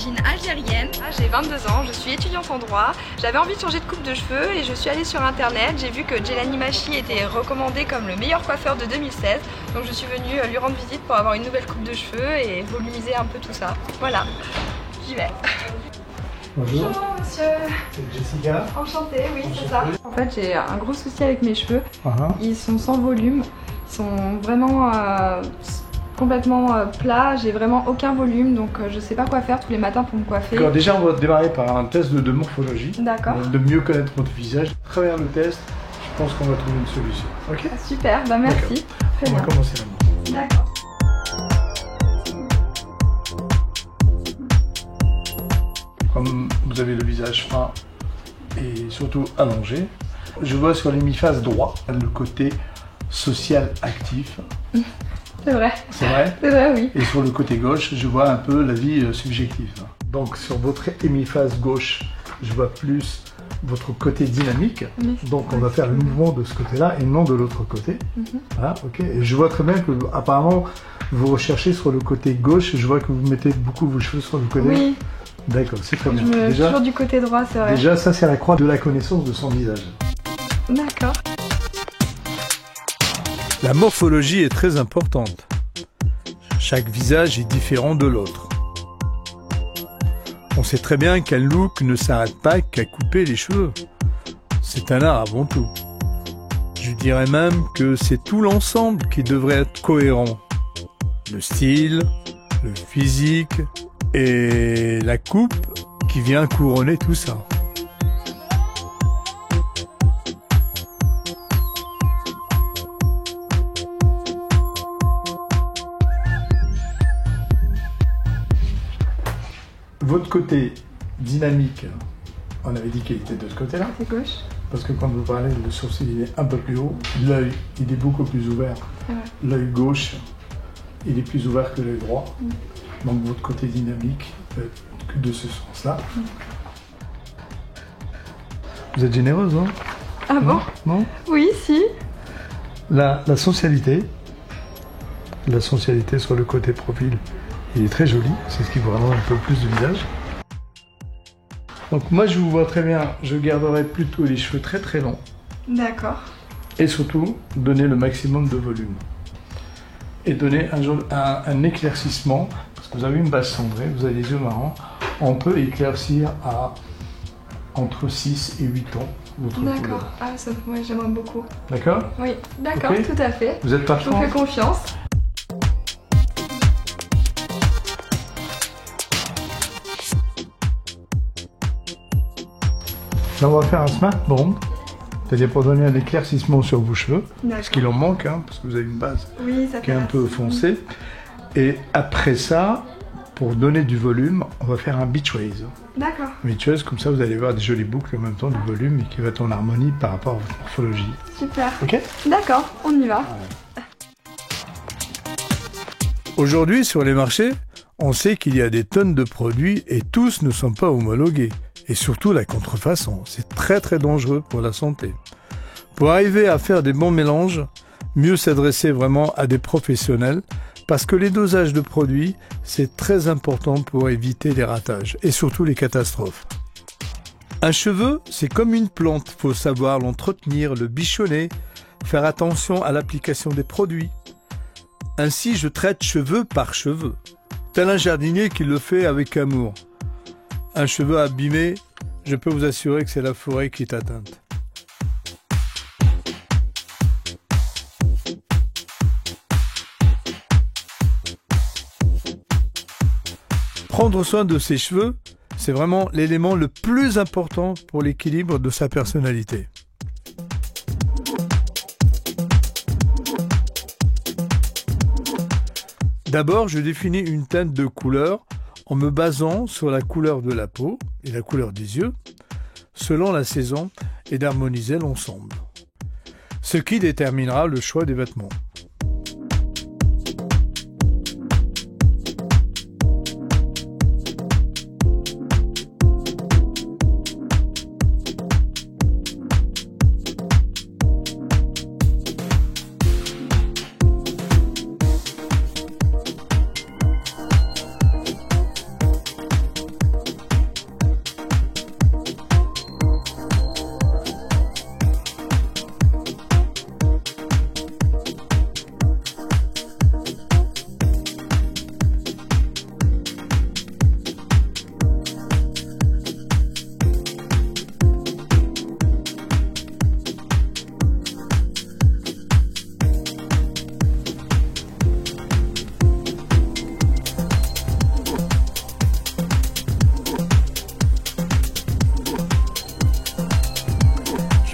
d'origine algérienne. J'ai 22 ans, je suis étudiante en droit. J'avais envie de changer de coupe de cheveux et je suis allée sur internet. J'ai vu que Djelani Machi était recommandé comme le meilleur coiffeur de 2016. Donc je suis venue lui rendre visite pour avoir une nouvelle coupe de cheveux et volumiser un peu tout ça. Voilà, j'y vais. Bonjour. Bonjour monsieur. C'est Jessica. Enchantée, oui, c'est ça. En fait, j'ai un gros souci avec mes cheveux. Ils sont sans volume. Ils sont vraiment complètement plats. J'ai vraiment aucun volume, donc je sais pas quoi faire tous les matins pour me coiffer. D'accord, déjà on va démarrer par un test de morphologie. D'accord. De mieux connaître votre visage. À travers le test, je pense qu'on va trouver une solution. Ok. Super, bah merci. Très On bien. va commencer là. D'accord. Comme vous avez le visage fin et surtout allongé, je vois sur l'hémiface droit le côté social actif. C'est vrai. C'est vrai. C'est vrai, oui. Et sur le côté gauche, je vois un peu la vie subjective. Donc sur votre hémiface gauche, je vois plus votre côté dynamique. Donc on va faire le mouvement de ce côté-là et non de l'autre côté. Voilà, ok. Et je vois très bien que apparemment vous recherchez sur le côté gauche. Je vois que vous mettez beaucoup vos cheveux sur le côté. Oui. D'accord, c'est très bien. Déjà, toujours du côté droit, c'est vrai. Déjà, ça c'est la croix de la connaissance de son visage. D'accord. La morphologie est très importante. Chaque visage est différent de l'autre. On sait très bien qu'un look ne s'arrête pas qu'à couper les cheveux. C'est un art avant tout. Je dirais même que c'est tout l'ensemble qui devrait être cohérent. Le style, le physique et la coupe qui vient couronner tout ça. Votre côté dynamique, on avait dit qu'il était de ce côté-là. C'est gauche. Parce que quand vous parlez, le sourcil il est un peu plus haut, l'œil il est beaucoup plus ouvert. L'œil gauche, il est plus ouvert que l'œil droit. Donc votre côté dynamique peut être que de ce sens-là. Vous êtes généreuse, hein? Ah bon? Non? Oui, si. La sensualité sur le côté profil, il est très joli. C'est ce qui vous rend un peu plus de visage. Donc moi je vous vois très bien, je garderai plutôt les cheveux très très longs. D'accord. Et surtout, donner le maximum de volume. Et donner un éclaircissement, parce que vous avez une base cendrée, vous avez les yeux marrons, on peut éclaircir à entre 6 et 8 ans votre couleur. D'accord. Ah, ça, ouais, j'aimerais beaucoup. D'accord? Oui, d'accord, Okay. tout à fait. Vous êtes Je partant? vous fais confiance. Là, on va faire un smart bond, c'est-à-dire pour donner un éclaircissement sur vos cheveux, parce qu'il en manque, hein, parce que vous avez une base qui est un peu foncée. Et après ça, pour donner du volume, on va faire un beach wave. D'accord. Beach wave, comme ça vous allez voir des jolies boucles en même temps, du volume, et qui va être en harmonie par rapport à votre morphologie. Super. Ok? D'accord, on y va. Aujourd'hui, sur les marchés, on sait qu'il y a des tonnes de produits et tous ne sont pas homologués. Et surtout la contrefaçon, c'est très très dangereux pour la santé. Pour arriver à faire des bons mélanges, mieux s'adresser vraiment à des professionnels parce que les dosages de produits, c'est très important pour éviter les ratages et surtout les catastrophes. Un cheveu, c'est comme une plante, faut savoir l'entretenir, le bichonner, faire attention à l'application des produits. Ainsi, je traite cheveu par cheveu, tel un jardinier qui le fait avec amour. Un cheveu abîmé, je peux vous assurer que c'est la forêt qui est atteinte. Prendre soin de ses cheveux, c'est vraiment l'élément le plus important pour l'équilibre de sa personnalité. D'abord, je définis une teinte de couleur en me basant sur la couleur de la peau et la couleur des yeux, selon la saison, et d'harmoniser l'ensemble. Ce qui déterminera le choix des vêtements.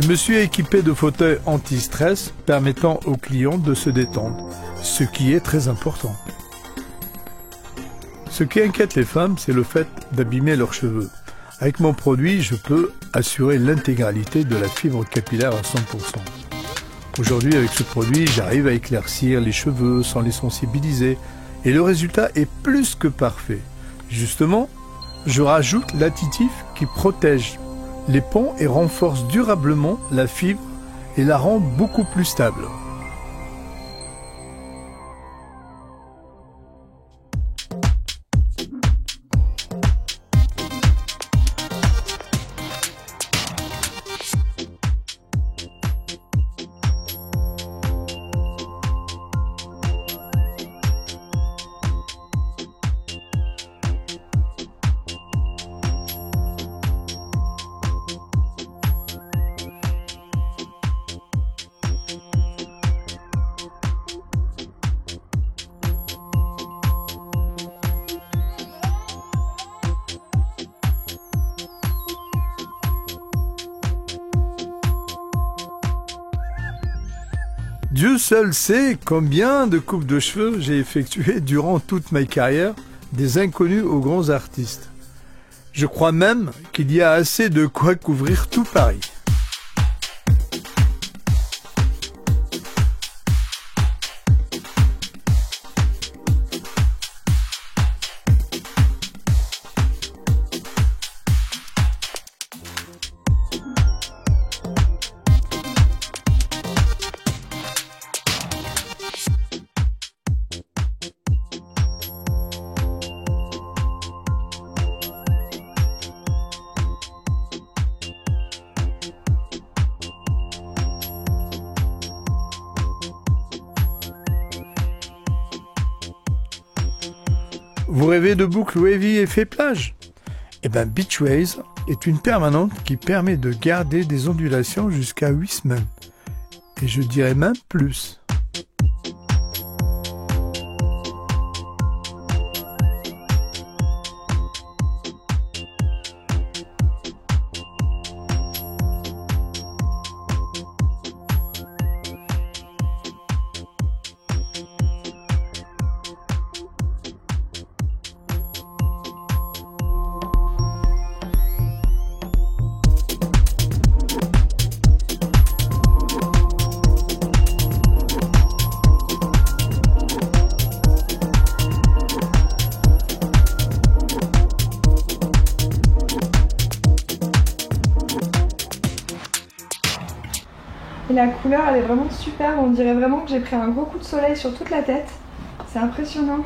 me suis équipé de fauteuils anti-stress permettant aux clients de se détendre, ce qui est très important. Ce qui inquiète les femmes, c'est le fait d'abîmer leurs cheveux. Avec mon produit, je peux assurer l'intégralité de la fibre capillaire à 100%. Aujourd'hui, avec ce produit, j'arrive à éclaircir les cheveux sans les sensibiliser et le résultat est plus que parfait. Justement, je rajoute l'additif qui protège les pans et renforce durablement la fibre et la rend beaucoup plus stable. Dieu seul sait combien de coupes de cheveux j'ai effectuées durant toute ma carrière, des inconnus aux grands artistes. Je crois même qu'il y a assez de quoi couvrir tout Paris. Vous rêvez de boucles wavy effet plage? Eh bien, Beachwaves est une permanente qui permet de garder des ondulations jusqu'à 8 semaines. Et je dirais même plus. Et la couleur, elle est vraiment superbe. On dirait vraiment que j'ai pris un gros coup de soleil sur toute la tête. C'est impressionnant.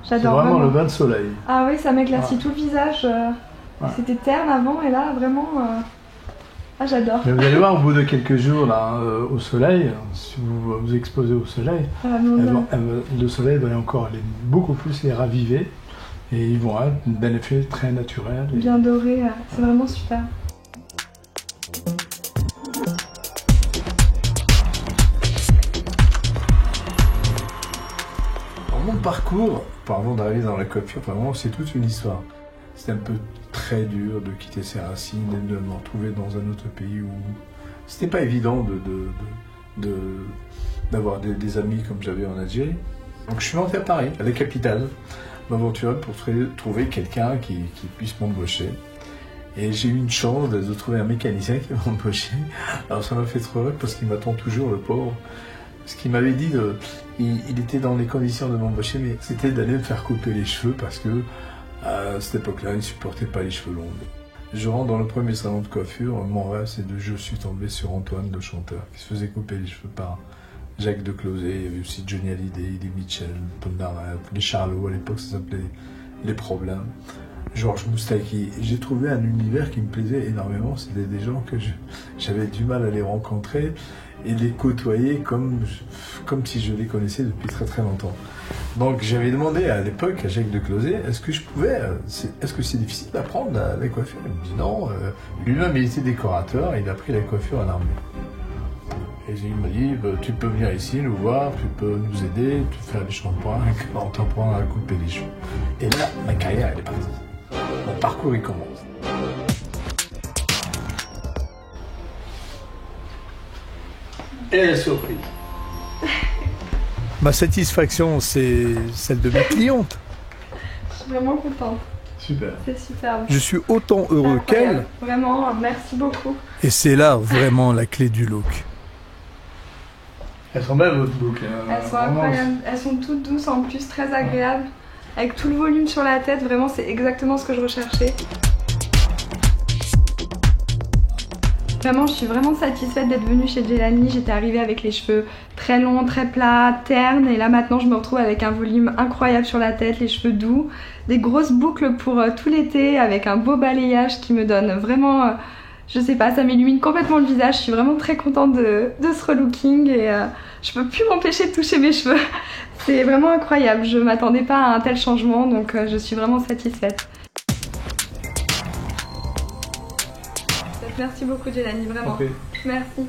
J'adore. C'est vraiment le bain de soleil. Ah oui, ça m'éclaircit tout le visage. Ouais. C'était terne avant et là, vraiment... Ah, j'adore. Mais vous allez voir, au bout de quelques jours là, au soleil, si vous vous exposez au soleil, le soleil va encore beaucoup plus les raviver et ils vont avoir un effet très naturel. Bien doré, c'est vraiment super. Mon parcours, avant d'arriver dans la coiffure, vraiment, c'est toute une histoire. C'était un peu très dur de quitter ses racines et de me retrouver dans un autre pays où c'était pas évident d'avoir des amis comme j'avais en Algérie. Donc je suis monté à Paris, à la capitale, m'aventurer pour trouver quelqu'un qui puisse m'embaucher. Et j'ai eu une chance de trouver un mécanicien qui m'a embauché. Alors ça m'a fait trop heureux parce qu'il m'attend toujours, le pauvre. Ce qu'il m'avait dit, il était dans les conditions de m'embaucher, mais c'était d'aller me faire couper les cheveux parce que à cette époque-là, il ne supportait pas les cheveux longs. Je rentre dans le premier salon de coiffure, mon rêve c'est de je suis tombé sur Antoine, le chanteur, qui se faisait couper les cheveux par Jacques Declauzet, il y avait aussi Johnny Hallyday, Eddie Mitchell, Polnareff, les Charlots, à l'époque ça s'appelait Les Problèmes, Georges Moustaki. J'ai trouvé un univers qui me plaisait énormément, c'était des gens que j'avais du mal à les rencontrer et les côtoyer comme si je les connaissais depuis très très longtemps. Donc j'avais demandé à l'époque à Jacques Declauzet, est-ce que je pouvais, est-ce que c'est difficile d'apprendre la coiffure? Il me dit non, lui-même il était décorateur, il a pris la coiffure à l'armée. Et il m'a dit, tu peux venir ici nous voir, tu peux nous aider, tu peux faire des shampoings, on t'apprend à couper les cheveux. Et là, ma carrière elle est partie. Mon parcours il commence. Et la surprise. Ma satisfaction, c'est celle de mes clientes. Je suis vraiment contente. Super. C'est superbe. Je suis autant heureux qu'elles. Vraiment, merci beaucoup. Et c'est là vraiment la clé du look. Elles sont belles, votre look. Elles sont incroyables. Elles sont toutes douces, en plus très agréables. Avec tout le volume sur la tête, vraiment, c'est exactement ce que je recherchais. Vraiment, je suis vraiment satisfaite d'être venue chez Jelani. J'étais arrivée avec les cheveux très longs, très plats, ternes. Et là, maintenant, je me retrouve avec un volume incroyable sur la tête, les cheveux doux. Des grosses boucles pour tout l'été, avec un beau balayage qui me donne vraiment... je sais pas, ça m'illumine complètement le visage. Je suis vraiment très contente de ce relooking. Et je peux plus m'empêcher de toucher mes cheveux. C'est vraiment incroyable. Je m'attendais pas à un tel changement, donc je suis vraiment satisfaite. Merci beaucoup Jelani, vraiment. Okay. Merci.